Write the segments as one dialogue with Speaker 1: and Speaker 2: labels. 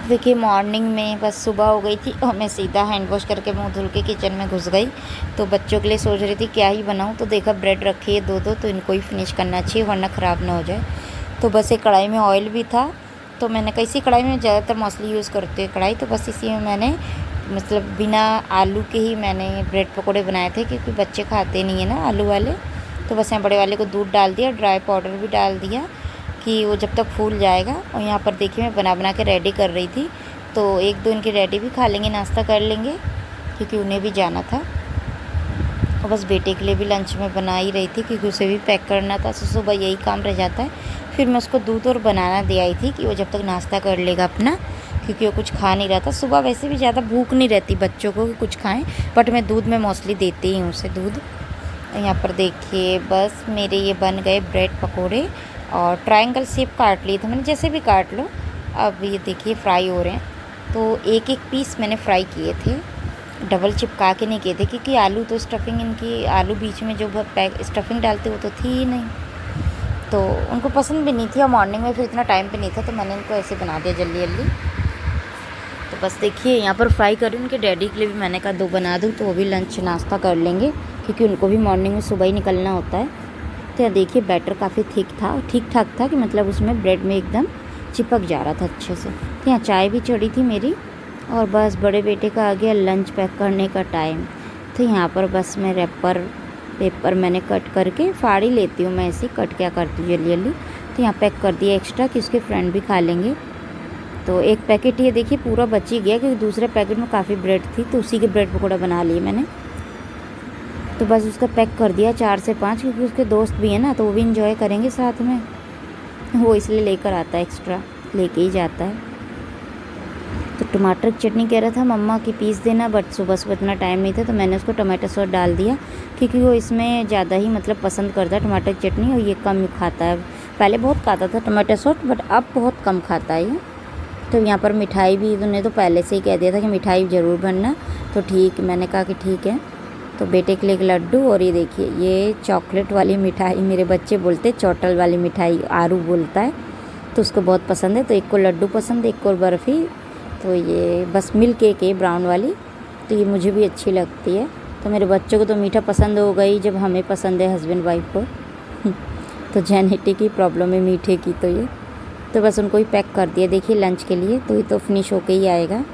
Speaker 1: देखिए मॉर्निंग में बस सुबह हो गई थी और मैं सीधा हैंड वॉश करके मुंह धुल के किचन में घुस गई। तो बच्चों के लिए सोच रही थी क्या ही बनाऊं, तो देखा ब्रेड रखी है दो तो इनको ही फिनिश करना चाहिए वरना ख़राब ना हो जाए। तो बस एक कढ़ाई में ऑयल भी था, तो मैंने कैसी कढ़ाई में ज़्यादातर मोस्टली यूज़ करती है कढ़ाई, तो बस इसी में मैंने मतलब बिना आलू के ही मैंने ब्रेड पकौड़े बनाए थे क्योंकि बच्चे खाते नहीं है ना आलू वाले। तो बस यहाँ बड़े वाले को दूध डाल दिया, ड्राई पाउडर भी डाल दिया कि वो जब तक फूल जाएगा। और यहाँ पर देखिए मैं बना के रेडी कर रही थी, तो एक दो इनके रेडी भी खा लेंगे, नाश्ता कर लेंगे क्योंकि उन्हें भी जाना था। और बस बेटे के लिए भी लंच में बना ही रही थी क्योंकि उसे भी पैक करना था, तो सुबह यही काम रह जाता है। फिर मैं उसको दूध और बनाना दे आई थी कि वो जब तक नाश्ता कर लेगा अपना, क्योंकि वो कुछ खा नहीं रहा था। सुबह वैसे भी ज़्यादा भूख नहीं रहती बच्चों को कि कुछ खाएं, बट मैं दूध में मोस्टली देती ही हूँ उसे दूध। यहाँ पर देखिए बस मेरे ये बन गए ब्रेड पकोड़े और ट्रायंगल शेप काट लिए थे मैंने, जैसे भी काट लो। अब ये देखिए फ्राई हो रहे हैं, तो एक एक पीस मैंने फ्राई किए थे, डबल चिपका के नहीं किए थे क्योंकि आलू तो स्टफिंग इनकी, आलू बीच में जो पैक स्टफिंग डालते वो तो थी ही नहीं, तो उनको पसंद भी नहीं थी और मॉर्निंग में फिर इतना टाइम पे नहीं था, तो मैंने इनको ऐसे बना दिया जल्दी जल्दी। तो बस देखिए यहाँ पर फ्राई करूँ, उनके डैडी के लिए भी मैंने कहा दो बना दूँ तो वो भी लंच नाश्ता कर लेंगे क्योंकि उनको भी मॉर्निंग में सुबह ही निकलना होता है। तो यहाँ देखिए बैटर काफ़ी ठीक ठाक था कि मतलब उसमें ब्रेड में एकदम चिपक जा रहा था अच्छे से। तो यहाँ चाय भी चढ़ी थी मेरी और बस बड़े बेटे का आ गया लंच पैक करने का टाइम। तो यहाँ पर बस मैं पेपर मैंने कट करके फाड़ ही लेती हूँ, मैं ऐसे कट क्या करती हूँ जल्दी जल्दी। तो यहाँ पैक कर दिया एक्स्ट्रा कि उसके फ्रेंड भी खा लेंगे। तो एक पैकेट ये देखिए पूरा बच ही गया क्योंकि दूसरे पैकेट में काफ़ी ब्रेड थी, तो उसी के ब्रेड पकौड़ा बना लिए मैंने। तो बस उसका पैक कर दिया 4 से 5 क्योंकि उसके दोस्त भी हैं ना, तो वो भी इंजॉय करेंगे साथ में, वो इसलिए लेकर आता है, एक्स्ट्रा लेके ही जाता है। तो टमाटर की चटनी कह रहा था मम्मा की पीस देना, बट सुबह इतना टाइम नहीं था तो मैंने उसको टमाटो सॉस डाल दिया क्योंकि वो इसमें ज़्यादा ही मतलब पसंद करता है टमाटर की चटनी और ये कम खाता है। पहले बहुत खाता था टमाटो सॉस, बट अब बहुत कम खाता है ये। तो यहाँ पर मिठाई भी उन्होंने तो पहले से ही कह दिया था कि मिठाई ज़रूर बनना, तो ठीक, मैंने कहा कि ठीक है। तो बेटे के लिए एक लड्डू और ये देखिए ये चॉकलेट वाली मिठाई, मेरे बच्चे बोलते चोटल वाली मिठाई, आरू बोलता है, तो उसको बहुत पसंद है। तो एक को लड्डू पसंद है, एक को बर्फ़ी, तो ये बस मिल्क केक है ब्राउन वाली, तो ये मुझे भी अच्छी लगती है। तो मेरे बच्चों को तो मीठा पसंद हो गई, जब हमें पसंद है हस्बैंड वाइफ को तो जेनेटिक की प्रॉब्लम है मीठे की, तो ये तो बस उनको ही पैक कर दिया देखिए लंच के लिए, तो ये तो फिनिश होके ही आएगा।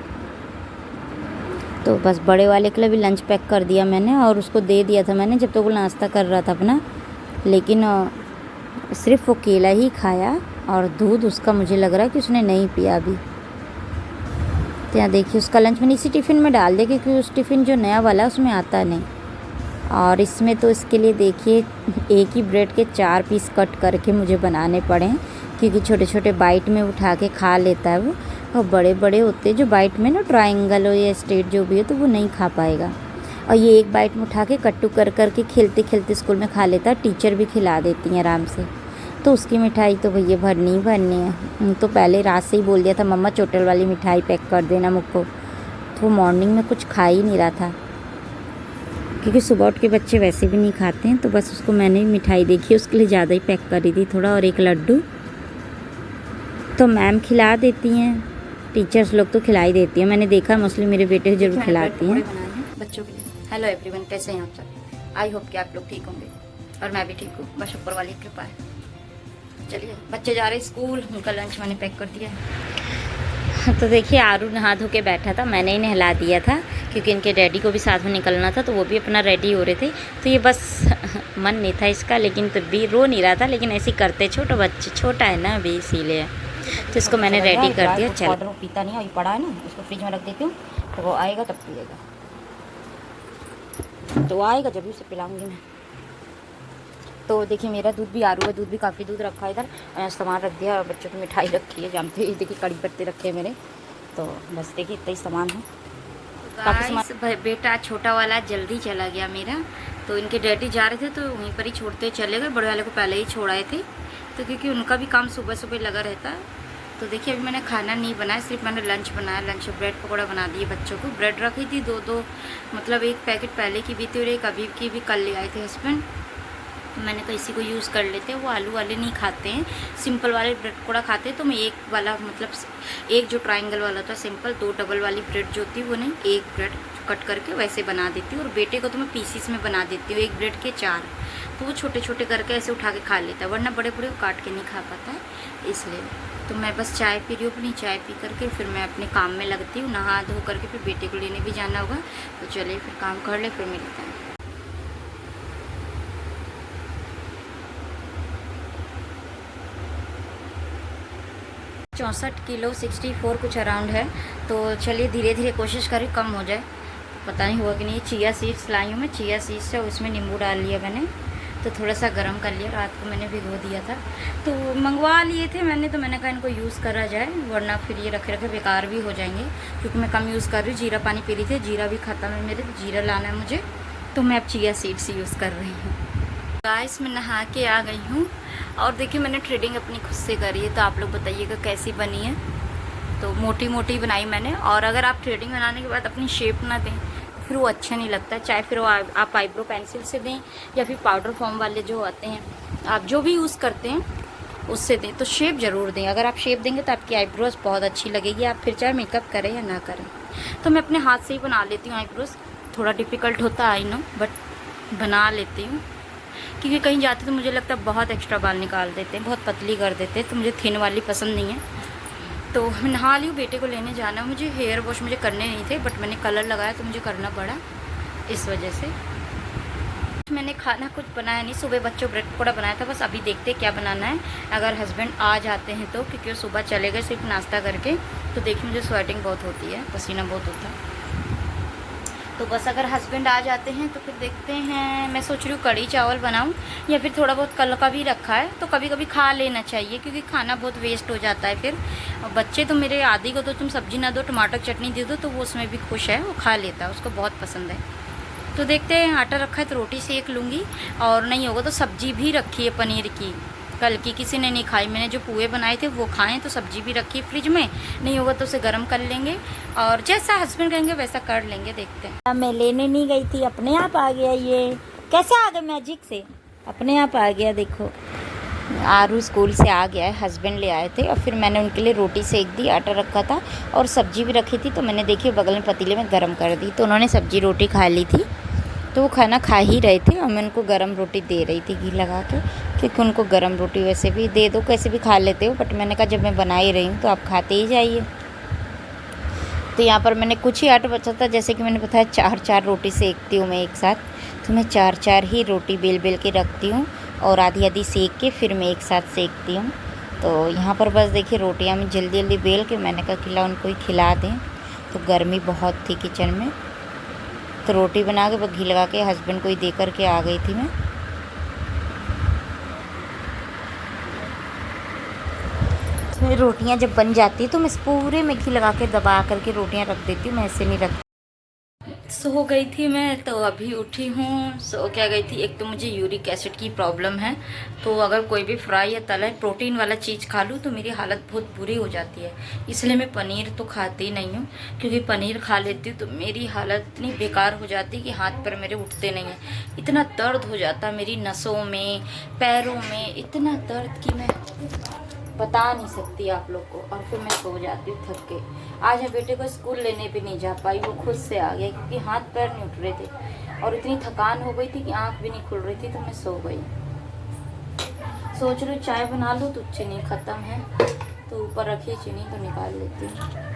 Speaker 1: तो बस बड़े वाले के लिए भी लंच पैक कर दिया मैंने और उसको दे दिया था मैंने जब तो वो नाश्ता कर रहा था अपना, लेकिन सिर्फ वो केला ही खाया और दूध उसका मुझे लग रहा है कि उसने नहीं पिया अभी। तो यहाँ देखिए उसका लंच मैंने इसी टिफ़िन में डाल दिया क्योंकि उस टिफ़िन जो नया वाला है उसमें आता नहीं, और इसमें तो इसके लिए देखिए एक ही ब्रेड के 4 पीस कट करके मुझे बनाने पड़े क्योंकि छोटे छोटे बाइट में उठा के खा लेता है वो, और बड़े बड़े होते हैं जो बाइट में ना ट्रायंगल हो या स्ट्रेट जो भी हो तो वो नहीं खा पाएगा। और ये एक बाइट में उठा के कट्टू कर के खेलते खेलते स्कूल में खा लेता है, टीचर भी खिला देती हैं आराम से। तो उसकी मिठाई तो भैया भरनी ही भरनी है। तो पहले रात से ही बोल दिया था मम्मा चोटल वाली मिठाई पैक कर देना मुझको, तो वो मॉर्निंग में कुछ खा ही नहीं रहा था क्योंकि सुबह उठ के बच्चे वैसे भी नहीं खाते हैं। तो बस उसको मैंने मिठाई देखी उसके लिए ज़्यादा ही पैक करी थी थोड़ा, और एक लड्डू तो मैम खिला देती हैं, टीचर्स लोग तो खिला ही देती हैं, मैंने देखा मोस्टली मेरे बेटे जरूर खिलाती हैं बच्चों के लिए। हेलो एवरीवन, कैसे हैं आप सब? आई होप कि आप लोग ठीक होंगे और मैं भी ठीक हूँ, बस ऊपर वाली कृपा है। चलिए बच्चे जा रहे स्कूल, उनका लंच मैंने पैक कर दिया है। तो देखिए आरू नहा धो के बैठा था, मैंने ही नहला दिया था क्योंकि इनके डैडी को भी साथ में निकलना था, तो वो भी अपना रेडी हो रहे थे। तो ये बस मन नहीं था इसका, लेकिन तो भी रो नहीं रहा था, लेकिन ऐसे करते छोटे बच्चे, छोटा है ना अभी इसीलिए। तो इसको मैंने रेडी कर दिया। चल वाटर पीता नहीं है, अभी पड़ा है ना, इसको फ्रिज में रख देती हूँ, तो वो आएगा तब पिएगा, तो आएगा जब भी उसे पिलाऊंगी मैं। तो देखिए मेरा दूध भी आरू है, दूध भी काफ़ी दूध रखा है इधर, सामान रख दिया, बच्चों की मिठाई रखी है, जानते ही देखिए कड़ी पत्ते रखे हैं मेरे, तो बस देखिए इतना ही सामान है। काफ़ी सामान। बेटा छोटा वाला जल्दी चला गया मेरा, तो इनके डैडी जा रहे थे तो वहीं पर ही छोड़ते चले गए, बड़े वाले को पहले ही छोड़ आए थे, तो क्योंकि उनका भी काम सुबह सुबह लगा रहता है। तो देखिए अभी मैंने खाना नहीं बनाया, सिर्फ मैंने लंच बनाया, लंच ब्रेड पकौड़ा बना दिए बच्चों को। ब्रेड रखी थी दो मतलब एक पैकेट पहले की भी थी और एक अभी की भी कल ले आए थे हस्बैंड, मैंने कहा इसी को यूज़ कर लेते हैं। वो आलू वाले नहीं खाते हैं, सिंपल वाले ब्रेड पकौड़ा खाते हैं। तो मैं एक वाला मतलब एक जो ट्रायंगल वाला था सिंपल, 2 डबल वाली ब्रेड जो होती है वो नहीं, एक ब्रेड कट करके वैसे बना देती हूँ। और बेटे को तो मैं पीसीस में बना देती हूँ, एक ब्रेड के 4, तो वो छोटे छोटे करके ऐसे उठा के खा लेता है, वरना बड़े बड़े वो काट के नहीं खा पाता है इसलिए। तो मैं बस चाय पी रही हूँ अपनी, चाय पी करके फिर मैं अपने काम में लगती हूँ, नहा धो करके फिर बेटे को लेने भी जाना होगा। तो चलिए फिर काम कर ले, फिर मिलते हैं। 64 किलो 64 कुछ अराउंड है। तो चलिए धीरे धीरे कोशिश करें कम हो जाए, पता नहीं हुआ कि नहीं। चिया सीड्स लाई हूँ मैं, चिया सीड्स है, उसमें नींबू डाल लिया मैंने, तो थोड़ा सा गर्म कर लिया, रात को मैंने भिगो दिया था। तो मंगवा लिए थे मैंने, तो मैंने कहा इनको यूज़ करा जाए, वरना फिर ये रखे रखे बेकार भी हो जाएंगे, क्योंकि मैं कम यूज़ कर रही हूँ। जीरा पानी पी रही थी, जीरा भी ख़त्म है मेरे, तो जीरा लाना है मुझे, तो मैं अब चिया सीड्स यूज़ कर रही हूँ। गाइस मैं नहा के आ गई हूँ, और देखिए मैंने थ्रेडिंग अपनी खुद से करी है, तो आप लोग बताइएगा कैसी बनी है। तो मोटी मोटी बनाई मैंने, और अगर आप थ्रेडिंग बनाने के बाद अपनी शेप ना दें फिर वो अच्छा नहीं लगता, चाहे फिर वो आप आईब्रो पेंसिल से दें या फिर पाउडर फॉर्म वाले जो आते हैं, आप जो भी यूज़ करते हैं उससे दें, तो शेप ज़रूर दें। अगर आप शेप देंगे तो आपकी आईब्रोज बहुत अच्छी लगेगी, आप फिर चाहे मेकअप करें या ना करें। तो मैं अपने हाथ से ही बना लेती हूँ आईब्रोज, थोड़ा डिफ़िकल्ट होता है आई नो, बट बना लेती हूँ। क्योंकि कहीं जाते तो मुझे लगता है बहुत एक्स्ट्रा बाल निकाल देते हैं, बहुत पतली कर देते हैं, तो मुझे थिन वाली पसंद नहीं है। तो नहा ली हूँ, बेटे को लेने जाना, मुझे हेयर वॉश मुझे करने नहीं थे, बट मैंने कलर लगाया तो मुझे करना पड़ा, इस वजह से। मैंने खाना कुछ बनाया नहीं, सुबह बच्चों ब्रेड पकौड़ा बनाया था, बस अभी देखते क्या बनाना है, अगर हस्बैंड आ जाते हैं तो, क्योंकि वो सुबह चले गए सिर्फ नाश्ता करके। तो देखिए मुझे स्वेटिंग बहुत होती है, पसीना बहुत होता है, तो बस अगर हस्बैंड आ जाते हैं तो फिर देखते हैं। मैं सोच रही हूँ कढ़ी चावल बनाऊँ, या फिर थोड़ा बहुत कल का भी रखा है, तो कभी कभी खा लेना चाहिए, क्योंकि खाना बहुत वेस्ट हो जाता है फिर। और बच्चे तो मेरे आदि को तो तुम सब्जी ना दो, टमाटर चटनी दे दो, तो वो उसमें भी खुश है, वो खा लेता है, उसको बहुत पसंद है। तो देखते हैं, आटा रखा है तो रोटी सेक लूँगी, और नहीं होगा तो सब्जी भी रखी है पनीर की, कल की किसी ने नहीं खाई, मैंने जो पुए बनाए थे वो खाएं, तो सब्जी भी रखी है फ्रिज में, नहीं होगा तो उसे गर्म कर लेंगे, और जैसा हस्बैंड कहेंगे वैसा कर लेंगे, देखते हैं। मैं लेने नहीं गई थी, अपने आप आ गया, ये कैसे आ गया मैजिक से, अपने आप आ गया। देखो आरू स्कूल से आ गया है, हस्बैंड ले आए थे, और फिर मैंने उनके लिए रोटी सेक दी, आटा रखा था और सब्जी भी रखी थी, तो मैंने देखी बगल में पतीले में गर्म कर दी, तो उन्होंने सब्जी रोटी खा ली थी, तो वो खाना खा ही रहे थे, और मैं उनको गरम रोटी दे रही थी घी लगा के, क्योंकि उनको गरम रोटी वैसे भी दे दो कैसे भी खा लेते हो, बट मैंने कहा जब मैं बना ही रही हूँ तो आप खाते ही जाइए। तो यहाँ पर मैंने कुछ ही आटा बचा था, जैसे कि मैंने बताया 4-4 रोटी सेकती हूँ मैं एक साथ, तो मैं 4-4 ही रोटी बेल बेल के रखती हूँ, और आधी आधी सेक के फिर मैं एक साथ सेकती हूँ। तो यहाँ पर बस देखिए रोटियाँ मैं जल्दी जल्दी बेल के, मैंने कहा खिला उनको ही खिला दें, तो गर्मी बहुत थी किचन में, तो रोटी बना के घी लगा के हस्बैंड को ही दे करके आ गई थी मैं। तो रोटियां जब बन जाती है तो मैं इस पूरे में घी लगा के दबा करके रोटियां रख देती हूँ, मैं ऐसे नहीं रखती। सो गई थी मैं, तो अभी उठी हूँ। सो क्या गई थी, एक तो मुझे यूरिक एसिड की प्रॉब्लम है, तो अगर कोई भी फ्राई या तला प्रोटीन वाला चीज़ खा लूँ तो मेरी हालत बहुत बुरी हो जाती है, इसलिए मैं पनीर तो खाती नहीं हूँ, क्योंकि पनीर खा लेती हूँ तो मेरी हालत इतनी बेकार हो जाती है कि हाथ पैर मेरे उठते नहीं हैं, इतना दर्द हो जाता है मेरी नसों में, पैरों में, इतना दर्द कि मैं बता नहीं सकती आप लोग को, और फिर मैं सो जाती हूँ थक के। आज मैं बेटे को स्कूल लेने भी नहीं जा पाई, वो खुद से आ गया, क्योंकि हाथ पैर नहीं उठ रहे थे, और इतनी थकान हो गई थी कि आँख भी नहीं खुल रही थी, तो मैं सो गई। सोच रही हूँ चाय बना लूँ, तो चीनी ख़त्म है, तो ऊपर रखी चीनी तो निकाल लेती हूँ।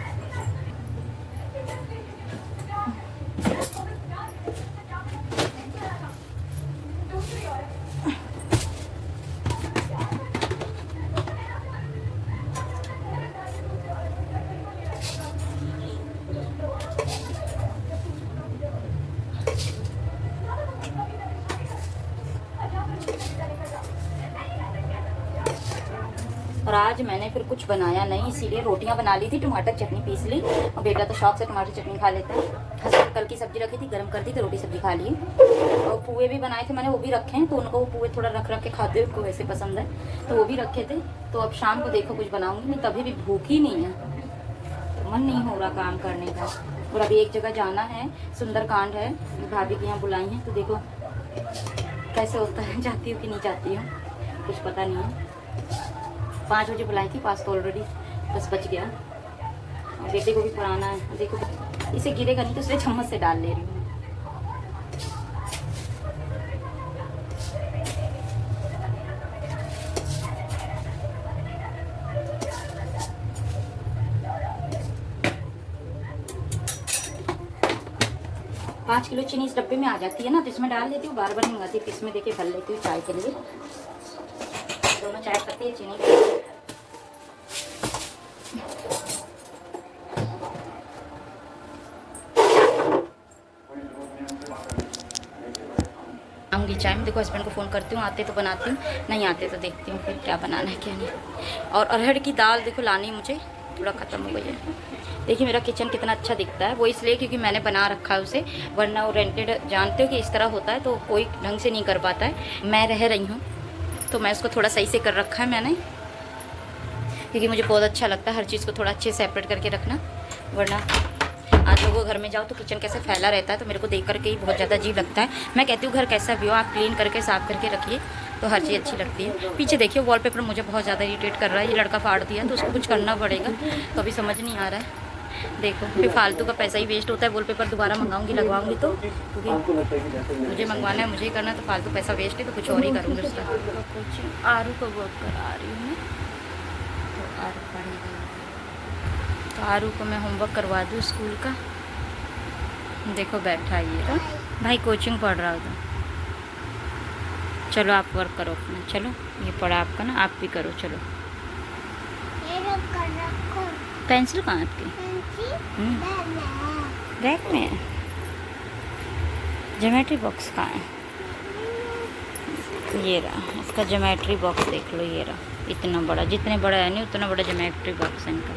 Speaker 1: और आज मैंने फिर कुछ बनाया नहीं, इसीलिए रोटियां बना ली थी, टमाटर चटनी पीस ली, और बेटा तो शौक से टमाटर चटनी खा लेता है। हस्बैंड कल की सब्जी रखी थी, गर्म कर दी, तो रोटी सब्जी खा ली। और पुए भी बनाए थे मैंने, वो भी रखे हैं, तो उनको वो पुए थोड़ा रख रख के खाते हैं, उनको वैसे पसंद है, तो वो भी रखे थे। तो अब शाम को देखो कुछ बनाऊंगी, नहीं तभी भी भूख ही नहीं है, तो मन नहीं हो रहा काम करने का। और अभी एक जगह जाना है, सुंदरकांड है, भाभी के यहाँ बुलाई हैं, तो देखो कैसे होता है, जाती हूँ कि नहीं जाती हूँ कुछ पता नहीं है। 5 बजे बुलाई थी, पास तो ऑलरेडी 10 बज गया। और बेटे को भी पढ़ाना है, देखो इसे गिरेगा नहीं तो इसलिए चम्मच से डाल ले रही हूँ। पाँच किलो चीनी इस डब्बे में आ जाती है ना, तो इसमें डाल देती हूँ, बार बार नहीं मंगाती, फिर इसमें देके भर लेती हूँ चाय के लिए। दोनों चाय पत्ती है, चीनी आऊँगी चाय में। देखो हस्बैंड को फ़ोन करती हूँ, आते तो बनाती हूँ, नहीं आते तो देखती हूँ फिर क्या बनाना है क्या नहीं। और अरहर की दाल देखो लानी मुझे थोड़ा ख़त्म हो गई है। देखिए मेरा किचन कितना अच्छा दिखता है, वो इसलिए क्योंकि मैंने बना रखा है उसे, वरना वो रेंटेड जानते हो कि इस तरह होता है तो कोई ढंग से नहीं कर पाता है। मैं रह रही हूँ तो मैं उसको थोड़ा सही से कर रखा है मैंने, क्योंकि मुझे बहुत अच्छा लगता है हर चीज़ को थोड़ा अच्छे से सेपरेट करके रखना। वरना आज लोगों घर में जाओ तो किचन कैसे फैला रहता है तो मेरे को देख करके ही बहुत ज़्यादा अजीब लगता है। मैं कहती हूँ घर कैसा भी हो आप क्लीन करके साफ़ करके रखिए तो हर चीज़ अच्छी लगती है। पीछे देखिए वॉलपेपर मुझे बहुत ज़्यादा इरिटेट कर रहा है, ये लड़का फाड़ दिया तो उसको कुछ करना पड़ेगा, तो अभी समझ नहीं आ रहा है। देखो फिर फालतू का पैसा ही वेस्ट होता है, वॉलपेपर दोबारा मंगाऊंगी लगवाऊंगी तो, क्योंकि मुझे मंगवाना है मुझे ही करना है, तो फालतू पैसा वेस्ट है तो कुछ और ही करूँगी उसका। कुछ आरू को वर्क करा रही हूँ मैं, तो आरू पढ़ेगी तो आरू को मैं होमवर्क करवा दूँ स्कूल का। देखो बैठा ये तो भाई कोचिंग पढ़ रहा था। चलो आप वर्क करो अपना, चलो ये पढ़ा आपका ना, आप भी करो चलो। पेंसिल कहाँ आपकी? बैग में है। ज्योमेट्री बॉक्स कहाँ है? ये रहा इसका ज्योमेट्री बॉक्स, देख लो ये रहा, इतना बड़ा, जितने बड़ा है नहीं उतना बड़ा ज्योमेट्री बॉक्स है इनका।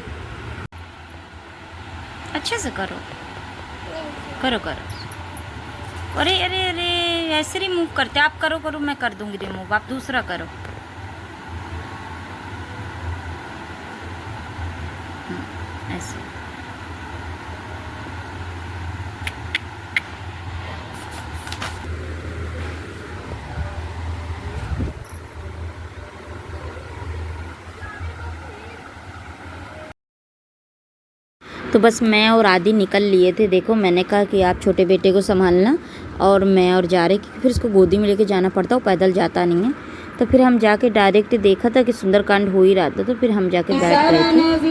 Speaker 1: अच्छे से करो करो करो। अरे अरे अरे ऐसे रिमूव करते आप, करो करो मैं कर दूंगी रिमूव, आप दूसरा करो। ऐसे तो बस मैं और आदि निकल लिए थे। देखो मैंने कहा कि आप छोटे बेटे को संभालना और मैं और जा रहे, क्योंकि फिर उसको गोदी में लेके जाना पड़ता, वो पैदल जाता नहीं है। तो फिर हम जाके डायरेक्ट देखा था कि सुंदरकांड हो ही रहा था, तो फिर हम जाके बैठ गए थे।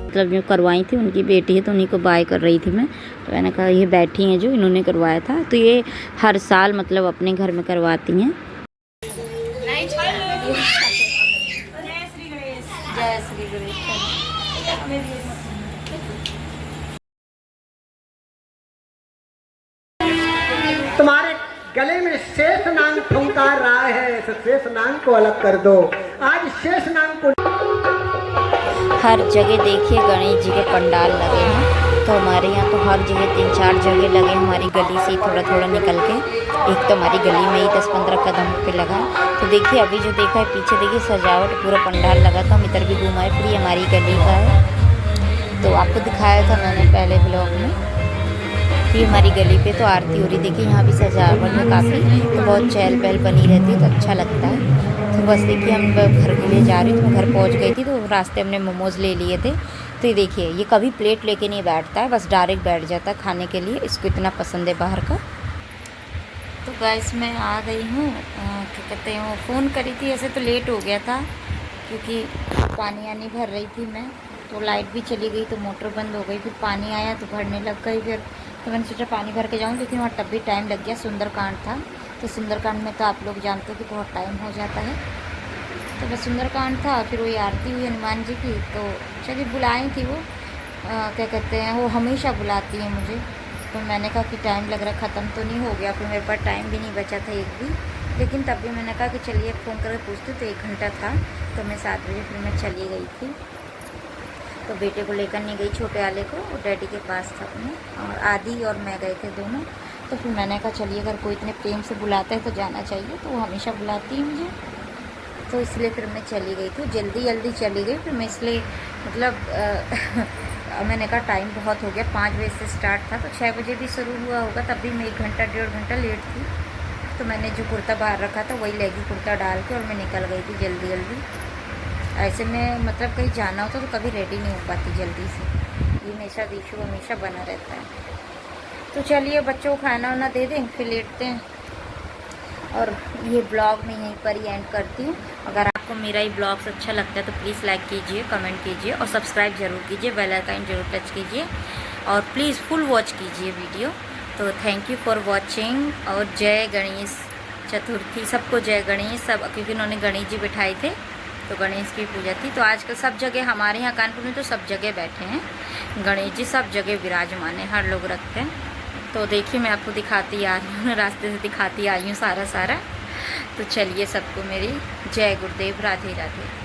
Speaker 1: मतलब जो करवाई थी उनकी बेटी है, तो उन्हीं को बाय कर रही थी मैं। तो मैंने कहा ये बैठी हैं जो, इन्होंने करवाया था। तो ये हर साल मतलब अपने घर में करवाती हैं। जय श्री गणेश।
Speaker 2: तुम्हारे गले में शेष नाग फुंकार रहा है, तो शेष नाग को अलग कर दो। आज शेष नाग को
Speaker 1: हर जगह देखिए गणेश जी के पंडाल लगे हैं। तो हमारे यहाँ तो हर जगह 3-4 जगह लगे, हमारी गली से थोड़ा थोड़ा निकल के। एक तो हमारी गली में ही 10-15 कदम पे लगा। तो देखिए अभी जो देखा है पीछे, देखिए सजावट पूरा पंडाल लगा था। हम इधर भी घुमाए, फिर ये हमारी गली का है। तो आपको दिखाया था मैंने पहले ब्लॉग में कि हमारी गली पे तो आरती हो रही। देखिए यहाँ भी सजावट है काफ़ी, तो बहुत चहल पहल बनी रहती है, तो अच्छा लगता है। तो बस देखिए हम घर के लिए जा रही थी, मैं घर पहुँच गई थी। तो रास्ते हमने मोमोज़ ले लिए थे। तो ये देखिए ये कभी प्लेट लेके नहीं बैठता है, बस डायरेक्ट बैठ जाता है खाने के लिए। इसको इतना पसंद है बाहर का। तो गाइस मैं आ गई हूँ, क्या कहते हैं, वो फ़ोन करी थी। ऐसे तो लेट हो गया था क्योंकि पानी आनी भर रही थी मैं। तो लाइट भी चली गई, तो मोटर बंद हो गई। फिर पानी आया तो भरने लग गई। फिर तो मैंने सोचा पानी भर के जाऊँ, लेकिन वहाँ तब भी टाइम लग गया। सुंदरकांड था, तो सुंदरकांड में तो आप लोग जानते हो कि बहुत टाइम हो जाता है। तो बस सुंदरकांड था, फिर वही आरती हुई हनुमान जी की। तो चलिए बुलाई थी वो, क्या कहते हैं, वो हमेशा बुलाती है मुझे। तो मैंने कहा कि टाइम लग रहा, ख़त्म तो नहीं हो गया। फिर मेरे पास टाइम भी नहीं बचा था एक भी, लेकिन तब भी मैंने कहा कि चलिए फ़ोन करके पूछती। तो 1 घंटा था, तो मैं 7 बजे फिर मैं चली गई थी। तो बेटे को लेकर नहीं गई, छोटे वाले को, वो डैडी के पास था अपने। और आदि और मैं गए थे दोनों। तो फिर मैंने कहा चलिए अगर कोई इतने प्रेम से बुलाता है तो जाना चाहिए। तो वो हमेशा बुलाती है मुझे, तो इसलिए फिर मैं चली गई थी। जल्दी जल्दी चली गई फिर मैं, इसलिए मतलब मैंने कहा टाइम बहुत हो गया। 5 बजे से स्टार्ट था, तो 6 बजे भी शुरू हुआ होगा, तब भी मैं 1 घंटा 1.5 घंटा लेट थी। तो मैंने जो कुर्ता बाहर रखा था वही लेगी कुर्ता डाल के, और मैं निकल गई थी जल्दी जल्दी। ऐसे में मतलब कहीं जाना होता तो कभी रेडी नहीं हो पाती जल्दी से। ये हमेशा इशू हमेशा बना रहता है। तो चलिए बच्चों को खाना वाना दे दें, फिर लेटते हैं। और ये ब्लॉग मैं यहीं पर ही एंड करती हूँ। अगर आपको मेरा ये ब्लॉग्स अच्छा लगता है तो प्लीज़ लाइक कीजिए, कमेंट कीजिए और सब्सक्राइब ज़रूर कीजिए, बेल आइकन जरूर टच कीजिए और प्लीज़ फुल वॉच कीजिए वीडियो। तो थैंक यू फॉर वॉचिंग। और जय गणेश चतुर्थी, सबको जय गणेश। सब क्योंकि उन्होंने गणेश जी बिठाए थे, तो गणेश की पूजा थी। तो आजकल सब जगह हमारे यहाँ कानपुर में तो सब जगह बैठे हैं गणेश जी, सब जगह विराजमान है, हर लोग रखते हैं। तो देखिए मैं आपको दिखाती आ रही हूँ, रास्ते से दिखाती आई हूँ सारा। तो चलिए सबको मेरी जय गुरुदेव, राधे राधे।